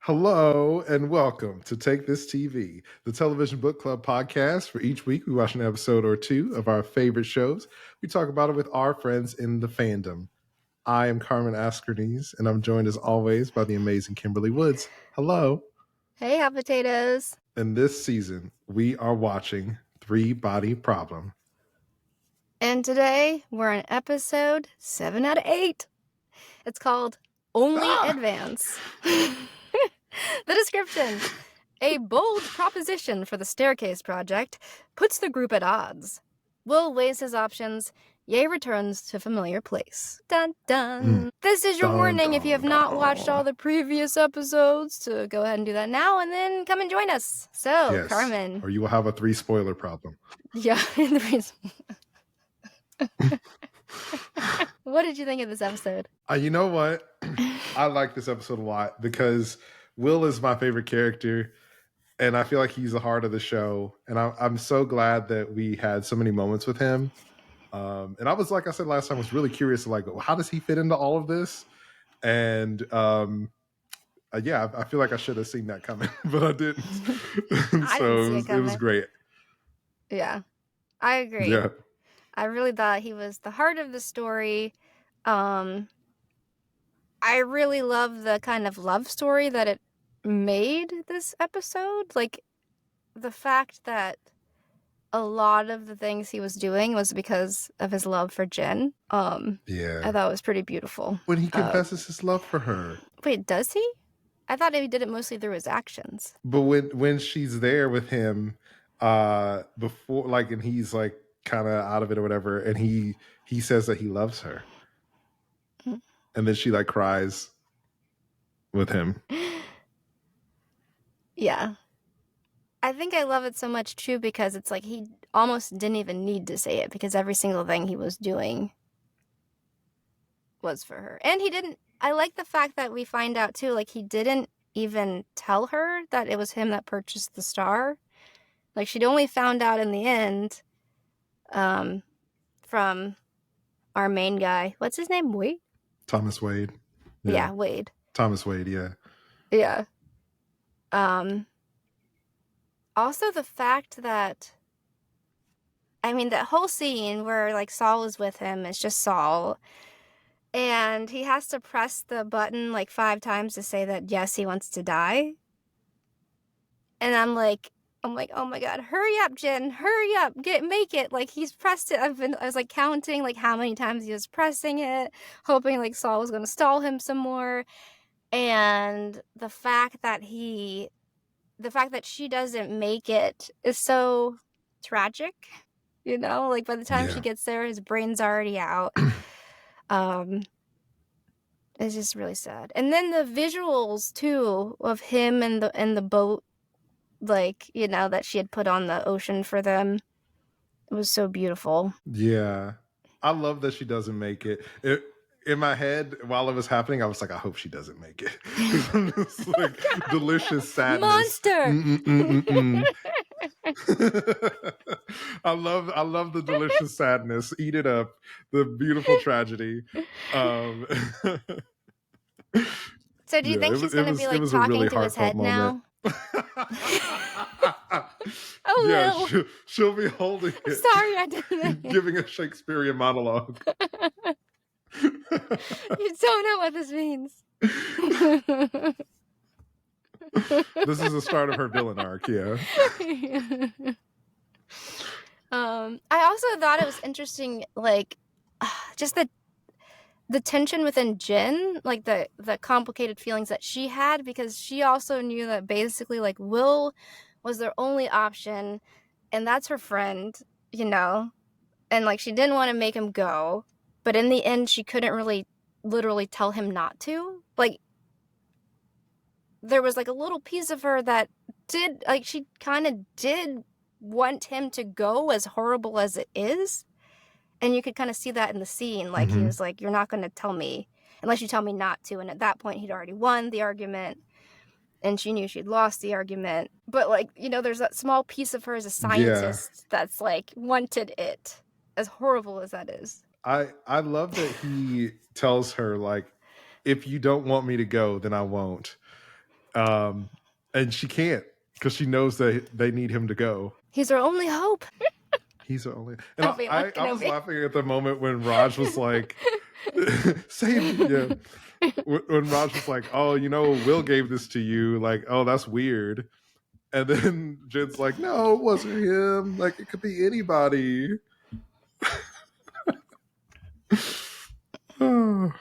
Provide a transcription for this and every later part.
Hello and welcome to Take This TV, the television book club podcast where each week we watch an episode or two of our favorite shows. We talk about it with our friends in the fandom. I am Carmen Askernes, and I'm joined as always by the amazing Kimberly Woods. Hello. Hey, hot potatoes. And this season, we are watching Three Body Problem. And today, we're on episode 7 out of 8. It's called Only Advance. The description. A bold proposition for the Staircase Project puts the group at odds. Will weighs his options. Ye returns to familiar place. Dun dun. This is your warning if you have not watched all the previous episodes to go ahead and do that now and then come and join us. So, Yes, Carmen. or you will have a 3 spoiler problem. Yeah. What did you think of this episode? You know what? I like this episode a lot because Will is my favorite character, and I feel like he's the heart of the show. And I'm so glad that we had so many moments with him. And I was, like I said last time, was really curious, like, how does he fit into all of this? And yeah, I feel like I should have seen that coming, but I didn't. So it was great. Yeah, I agree. Yeah. I really thought he was the heart of the story. I really love the kind of love story that it made this episode. Like, the fact that a lot of the things he was doing was because of his love for Jen. Yeah. I thought it was pretty beautiful. When he confesses his love for her. Wait, does he? I thought he did it mostly through his actions. But when she's there with him, before, like, and he's like kind of out of it or whatever, and he says that he loves her, and then she like cries with him. Yeah. I think I love it so much too because it's like he almost didn't even need to say it because every single thing he was doing was for her. And he didn't, I like the fact that we find out too, like he didn't even tell her that it was him that purchased the star. Like she'd only found out in the end from our main guy. What's his name? Wade? Thomas Wade. Yeah, Wade. Thomas Wade, yeah. Yeah. Also the fact that, I mean, that whole scene where like Saul is with him, it's just Saul, and he has to press the button like 5 times to say that yes, he wants to die. And I'm like, oh my God, hurry up, Jen, hurry up, make it. Like he's pressed it. I was like counting like how many times he was pressing it, hoping like Saul was gonna stall him some more. And the fact that she doesn't make it is so tragic, you know, like by the time she gets there, his brain's already out. It's just really sad. And then the visuals too of him and the boat, like, you know, that she had put on the ocean for them. It was so beautiful. Yeah. I love that she doesn't make it. In my head, while it was happening, I was like, I hope she doesn't make it. It's like delicious sadness. Monster! I love the delicious sadness. Eat it up. The beautiful tragedy. So do you think she's going to be like talking really to his head moment. Now? Oh, yeah, she'll be holding it. Sorry, I didn't. Giving a Shakespearean monologue. You don't know what this means. This is the start of her villain arc, yeah. I also thought it was interesting, like, just the tension within Jen, like the complicated feelings that she had, because she also knew that basically, like, Will was their only option, and that's her friend, you know, and, like, she didn't want to make him go, but in the end, she couldn't really literally tell him not to. Like, there was, like, a little piece of her that did, like, she kind of did want him to go, as horrible as it is. And you could kind of see that in the scene. Like, he was like, you're not going to tell me unless you tell me not to. And at that point, he'd already won the argument. And she knew she'd lost the argument. But, like, you know, there's that small piece of her as a scientist that's, like, wanted it. As horrible as that is. I love that he tells her, like, if you don't want me to go, then I won't. And she can't because she knows that they need him to go. He's our only hope. He's the only. And Obi-Wan I was Kenobi. laughing at the moment when Raj was like, "Save me!" Yeah. When Raj was like, "Oh, Will gave this to you." Like, "Oh, that's weird." And then Jen's like, "No, it wasn't him. Like, it could be anybody." I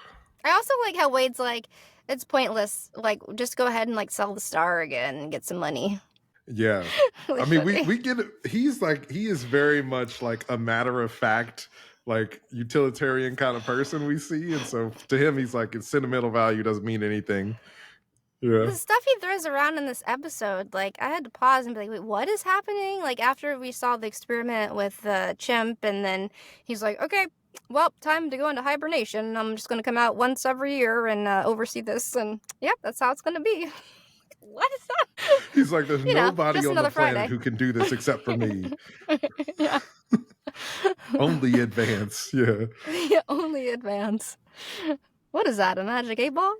also like how Wade's like, it's pointless. Like, just go ahead and like sell the star again and get some money. Yeah. I mean, we get it. He is very much like a matter of fact, like utilitarian kind of person we see. And so to him, he's like, it's sentimental value doesn't mean anything. Yeah. The stuff he throws around in this episode, like, I had to pause and be like, wait, what is happening? Like, after we saw the experiment with the chimp, and then he's like, okay, well, time to go into hibernation. I'm just going to come out once every year and oversee this. And yep, that's how it's going to be. What is that? He's like, there's nobody on the planet Friday who can do this except for me. Yeah. Only advance. Yeah. Yeah, only advance. What is that? A magic 8-ball?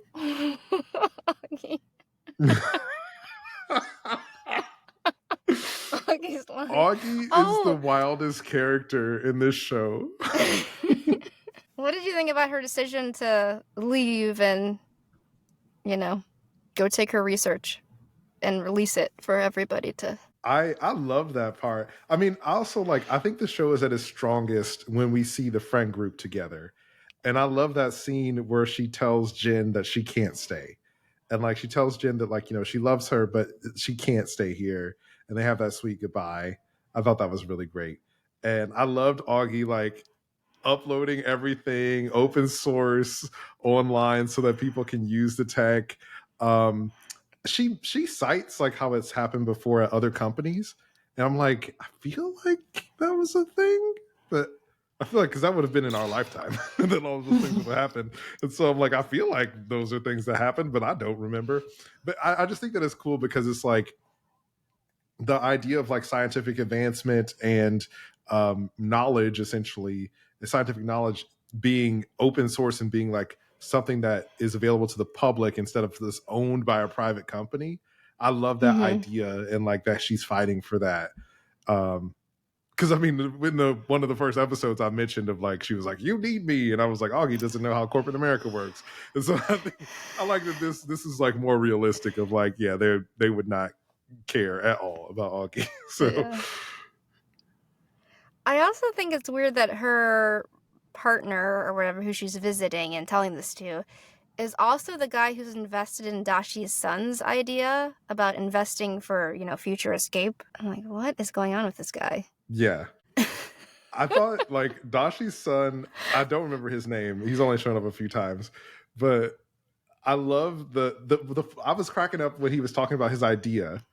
Augie is the wildest character in this show. What did you think about her decision to leave and, go take her research and release it for everybody to... I love that part. I mean, also, I think the show is at its strongest when we see the friend group together. And I love that scene where she tells Jen that she can't stay. And, she tells Jen that, she loves her, but she can't stay here. And they have that sweet goodbye. I thought that was really great. And I loved Augie, uploading everything open source online so that people can use the tech. She cites how it's happened before at other companies, and I'm like, I feel like that was a thing, but I feel like because that would have been in our lifetime, and then all of those things would happen. And so I'm like, I feel like those are things that happened, but I don't remember. But I just think that it's cool because it's the idea of scientific advancement and knowledge, essentially, the scientific knowledge being open source and being something that is available to the public instead of this owned by a private company. I love that idea, and that she's fighting for that. Because I mean, in one of the first episodes I mentioned of she was like, "You need me," and I was like, Augie doesn't know how corporate America works. And so I like that this is more realistic of yeah, they would not care at all about Augie. So yeah. I also think it's weird that her partner or whatever who she's visiting and telling this to is also the guy who's invested in Dashi's son's idea about investing for, future escape. I'm like, what is going on with this guy? Yeah. I thought Dashi's son, I don't remember his name. He's only shown up a few times, but I love I was cracking up when he was talking about his idea.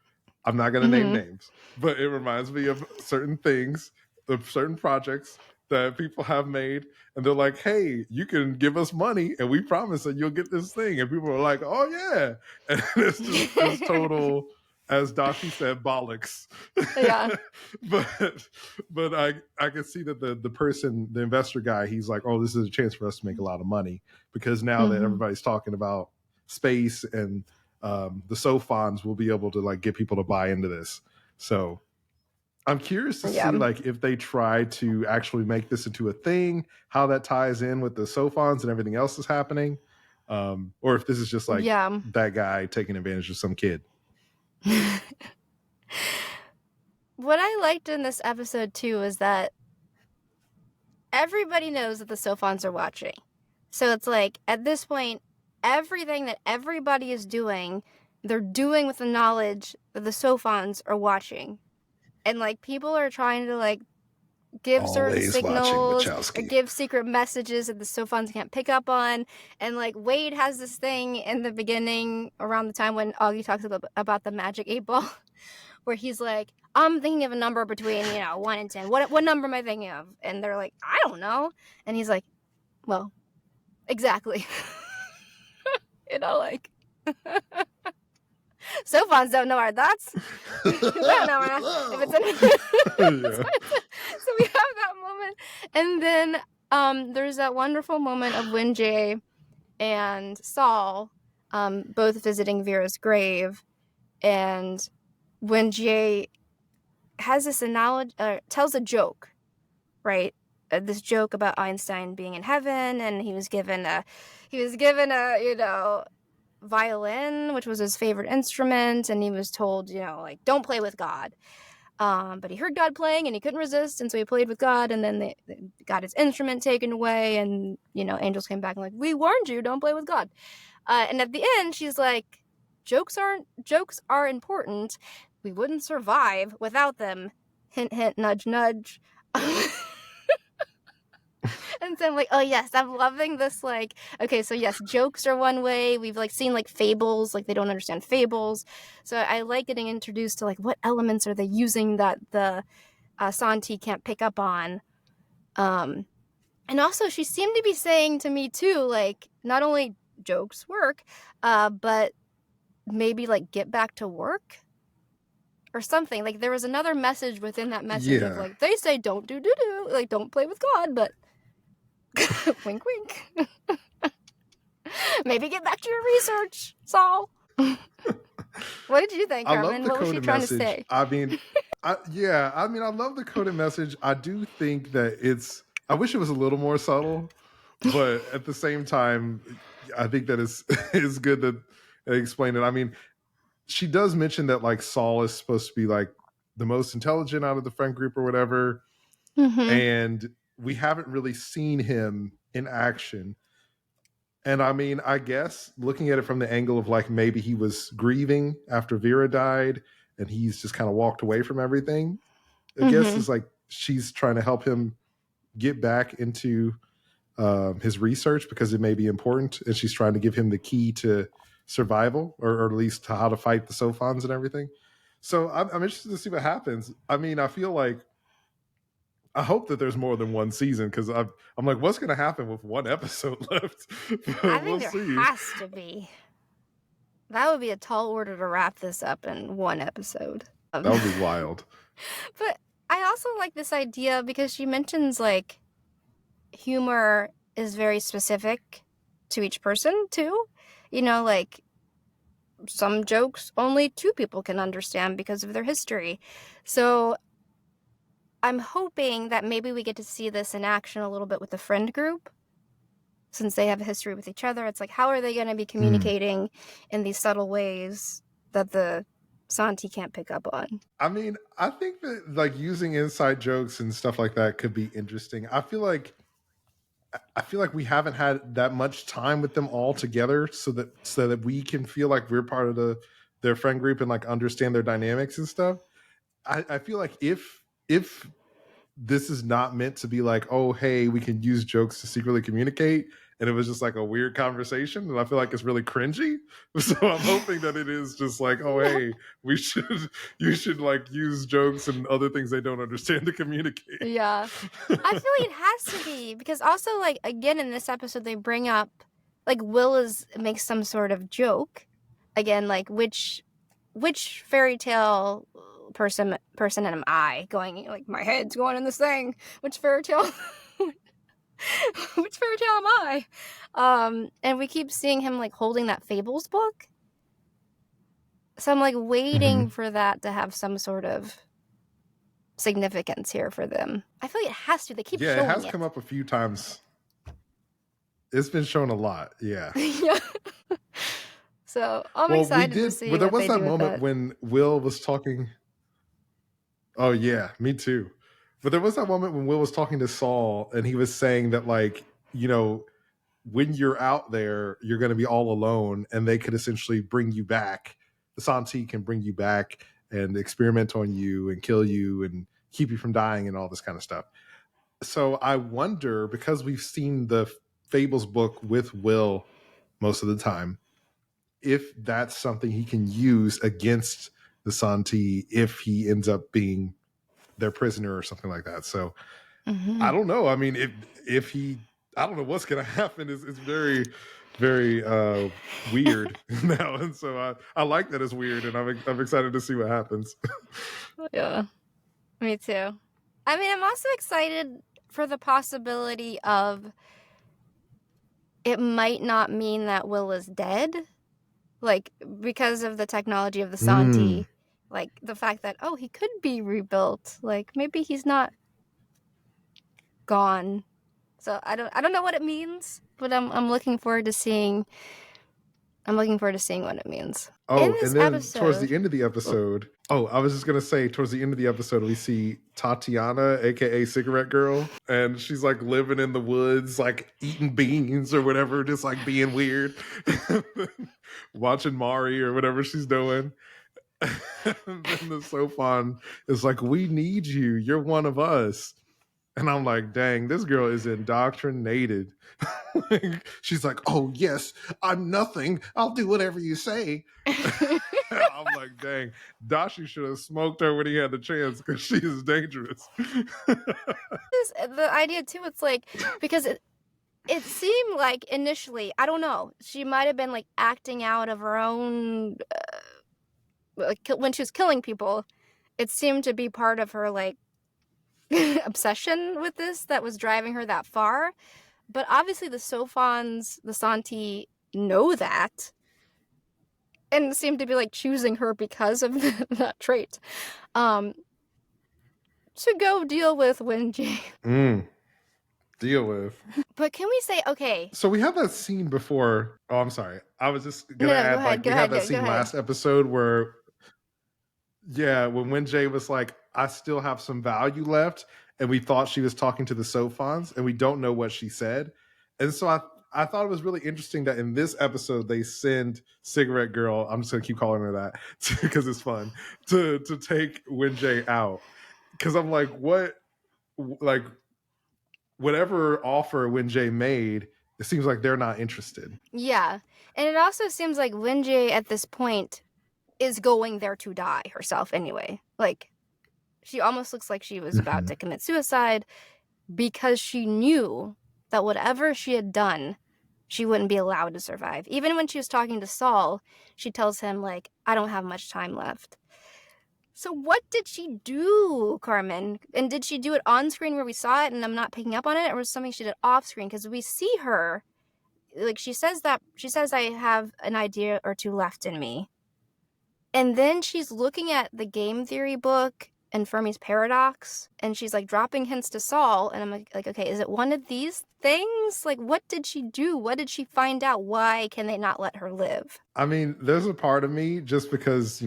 I'm not going to name names, but it reminds me of certain things, of certain projects that people have made, and they're like, hey, you can give us money and we promise that you'll get this thing. And people are like, oh yeah. And it's just this total, as Dashi said, bollocks. Yeah. but I can see that the person, the investor guy, he's like, oh, this is a chance for us to make a lot of money, because now that everybody's talking about space and the Sofans will be able to get people to buy into this. So I'm curious to see if they try to actually make this into a thing, how that ties in with the Sofans and everything else that's happening, or if this is just that guy taking advantage of some kid. What I liked in this episode too is that everybody knows that the Sofans are watching. So it's at this point, everything that everybody is doing, they're doing with the knowledge that the Sofans are watching. And people are trying to give Always certain signals or give secret messages that the Sofans can't pick up on. And Wade has this thing in the beginning around the time when Augie talks about the magic 8-ball, where he's like, I'm thinking of a number between 1 and 10. What number am I thinking of? And they're like, I don't know. And he's like, well, exactly. Sofans don't know our thoughts. They don't know if it's in... So we have that moment, and then there's that wonderful moment of when Jay and Saul both visiting Vera's grave. And when Jay has this tells a joke, right? This joke about Einstein being in heaven, and he was given a violin, which was his favorite instrument, and he was told, like, don't play with God. But he heard God playing and he couldn't resist, and so he played with God, and then they got his instrument taken away, and angels came back and like, we warned you, don't play with God. And at the end, she's like, jokes are important. We wouldn't survive without them. Hint, hint, nudge, nudge. And so I'm like, oh yes, I'm loving this. Like, okay, so yes, jokes are one way. We've like seen like fables, like they don't understand fables. So I like getting introduced to like what elements are they using that the Santi can't pick up on. And also she seemed to be saying to me too, like, not only jokes work, but maybe like get back to work or something. Like there was another message within that message of like, they say don't do doo-doo, like don't play with God, but wink wink. Maybe get back to your research, Saul. What did you think, Carmen? What was she trying to say? I mean, I love the coded message. I do think that I wish it was a little more subtle, but at the same time, I think that is good that they explain it. I mean, she does mention that like Saul is supposed to be like the most intelligent out of the friend group or whatever. Mm-hmm. And we haven't really seen him in action. And I mean, I guess looking at it from the angle of like maybe he was grieving after Vera died and he's just kind of walked away from everything. I guess it's like she's trying to help him get back into his research because it may be important. And she's trying to give him the key to survival or at least to how to fight the Sofans and everything. So I'm interested to see what happens. I mean, I hope that there's more than one season because I'm like, what's going to happen with one episode left? I think there has to be. That would be a tall order to wrap this up in one episode. That would be wild. But I also like this idea because she mentions like humor is very specific to each person too. Like some jokes only two people can understand because of their history. So I'm hoping that maybe we get to see this in action a little bit with the friend group. Since they have a history with each other, it's like, how are they going to be communicating in these subtle ways that the Santi can't pick up on? I mean, I think that like using inside jokes and stuff like that could be interesting. I feel like we haven't had that much time with them all together so that we can feel like we're part of their friend group and like understand their dynamics and stuff. I feel like if this is not meant to be like, oh, hey, we can use jokes to secretly communicate, and it was just like a weird conversation, and I feel like it's really cringy. So I'm hoping that it is just like, oh, hey, you should like use jokes and other things they don't understand to communicate. Yeah. I feel like it has to be, because also like, again, in this episode, they bring up like Will makes some sort of joke. Again, like which fairy tale person am I going, like my head's going in this thing, which fairy tale am I? And we keep seeing him like holding that Fables book, so I'm like waiting for that to have some sort of significance here for them. I feel like it has to. They keep showing it. Yeah, it has come up a few times. It's been shown a lot. Yeah. Yeah. So I'm excited to see. But there was that moment when Will was talking. Oh yeah, me too. But there was that moment when Will was talking to Saul and he was saying that like, when you're out there, you're going to be all alone and they could essentially bring you back. The Santi can bring you back and experiment on you and kill you and keep you from dying and all this kind of stuff. So I wonder, because we've seen the Fables book with Will most of the time, if that's something he can use against the Santi if he ends up being their prisoner or something like that. So I don't know. I mean, if he, I don't know what's going to happen. It's very, very weird now. And so I like that it's weird, and I'm excited to see what happens. Yeah, me too. I mean, I'm also excited for the possibility of it might not mean that Will is dead. like because of the technology of the Santi, like the fact that he could be rebuilt, like maybe he's not gone. So I don't know what it means, but I'm looking forward to seeing. I'm looking forward to seeing what it means. In Oh, this and then towards episode, the end of the episode, I was just gonna say, towards the end of the episode, we see Tatiana, aka Cigarette Girl, and she's like living in the woods, like eating beans or whatever, just like being weird, watching Mari or whatever she's doing. And then the Sofan is like, "We need you. You're one of us." And I'm like, dang, this girl is indoctrinated. She's like, oh, yes, I'm nothing. I'll do whatever you say. I'm like, dang, Dashi should have smoked her when he had the chance because she is dangerous. the idea too, it's like, because it seemed like initially, I don't know, she might have been like acting out of her own when she was killing people. It seemed to be part of her like obsession with this that was driving her that far. But obviously the Sofans, the Santi, know that and seem to be like choosing her because of that trait. To go deal with Wenjie. Deal with. But can we say, okay. So we had that scene before. Oh, I'm sorry. I was just gonna add, Go we ahead, had that scene last episode where, yeah, when Wenjie was like, I still have some value left, and we thought she was talking to the Sofans, and we don't know what she said. And so I thought it was really interesting that in this episode they send Cigarette Girl, I'm just gonna keep calling her that because it's fun, to take Wenjie out. Because I'm like, whatever offer Wenjie made, it seems like they're not interested. Yeah. And it also seems like Wenjie at this point is going there to die herself anyway. Like, she almost looks like she was about to commit suicide because she knew that whatever she had done, she wouldn't be allowed to survive. Even when she was talking to Saul, she tells him, like, I don't have much time left. So what did she do, Carmen? And did she do it on screen where we saw it and I'm not picking up on it? Or was it something she did off screen? Because we see her, like, she says I have an idea or two left in me. And then she's looking at the game theory book and Fermi's paradox, and she's like dropping hints to Saul, and I'm like, okay, is it one of these things? Like, what did she do? What did she find out? Why can they not let her live? I mean, there's a part of me, just because,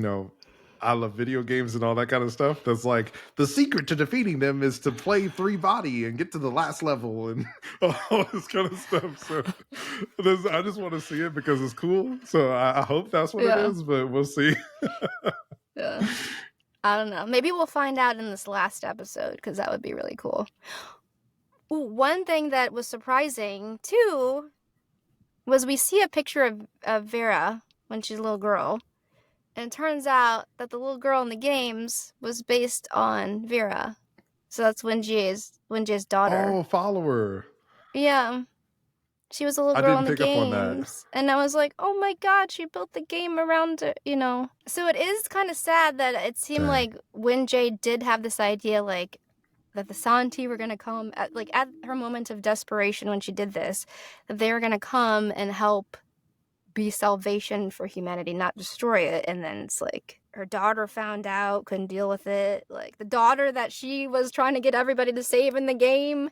I love video games and all that kind of stuff, that's like, the secret to defeating them is to play 3 body and get to the last level and all this kind of stuff. So I just want to see it because it's cool. So I hope that's what it is, but we'll see. Yeah. I don't know. Maybe we'll find out in this last episode, because that would be really cool. Ooh, one thing that was surprising, too, was we see a picture of Vera when she's a little girl. And it turns out that the little girl in the games was based on Vera. So that's Wenjie's daughter. Oh, follower. Yeah. She was a little girl in the games. I didn't pick up on that. And I was like, oh my god, she built the game around it, So it is kind of sad that it seemed like Wenjie did have this idea, like, that the Santi were going to come, at her moment of desperation when she did this, that they were going to come and help be salvation for humanity, not destroy it. And then it's like her daughter found out, couldn't deal with it. Like, the daughter that she was trying to get everybody to save in the game,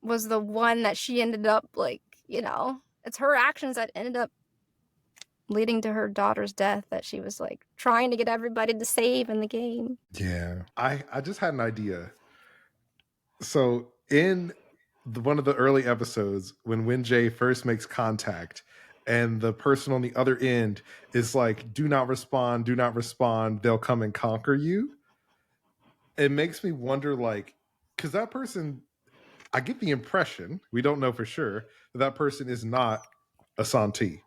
was the one that she ended up, like, it's her actions that ended up leading to her daughter's death, that she was like trying to get everybody to save in the game. Yeah. I just had an idea. So in one of the early episodes, when Wenjie first makes contact and the person on the other end is like, do not respond, they'll come and conquer you. It makes me wonder, like, because that person, I get the impression, we don't know for sure, that person is not a Santi.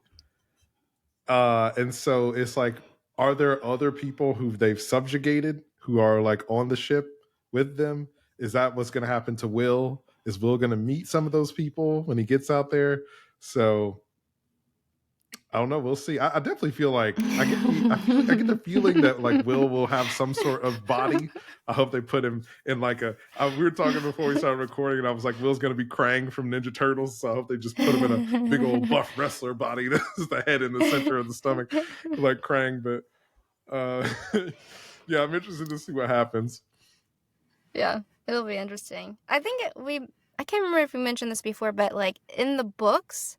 And so it's like, are there other people who they've subjugated who are like on the ship with them? Is that what's going to happen to Will? Is Will going to meet some of those people when he gets out there? So I don't know. We'll see. I definitely feel like I get the feeling that like Will have some sort of body. I hope they put him in like we were talking before we started recording, and I was like, Will's gonna be Krang from Ninja Turtles, so I hope they just put him in a big old buff wrestler body. That's the head in the center of the stomach, like Krang. But yeah, I'm interested to see what happens. Yeah, it'll be interesting. I think I can't remember if we mentioned this before, but like in the books,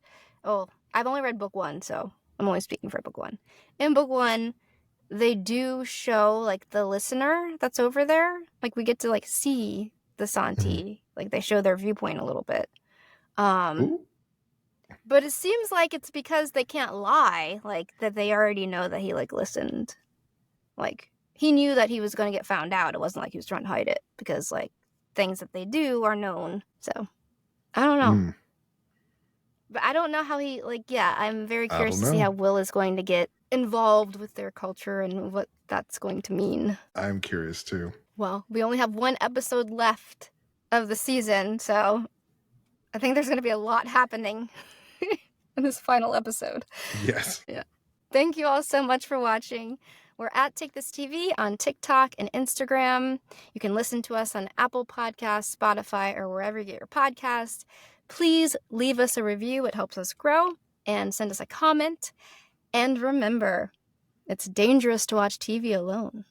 I've only read book 1, so I'm only speaking for book 1. In book 1, they do show like the listener that's over there. Like we get to like see the Santi. Like they show their viewpoint a little bit. Ooh. But it seems like it's because they can't lie, like that they already know that he like listened. Like he knew that he was going to get found out. It wasn't like he was trying to hide it, because like things that they do are known. So I don't know. But I don't know how he, like, yeah, I'm very curious to see how Will is going to get involved with their culture and what that's going to mean. I'm curious too. Well, we only have 1 episode left of the season, so I think there's going to be a lot happening in this final episode. Yes. Yeah. Thank you all so much for watching. We're at Take This TV on TikTok and Instagram. You can listen to us on Apple Podcasts, Spotify, or wherever you get your podcasts. Please leave us a review. It helps us grow. And send us a comment. And remember, it's dangerous to watch TV alone.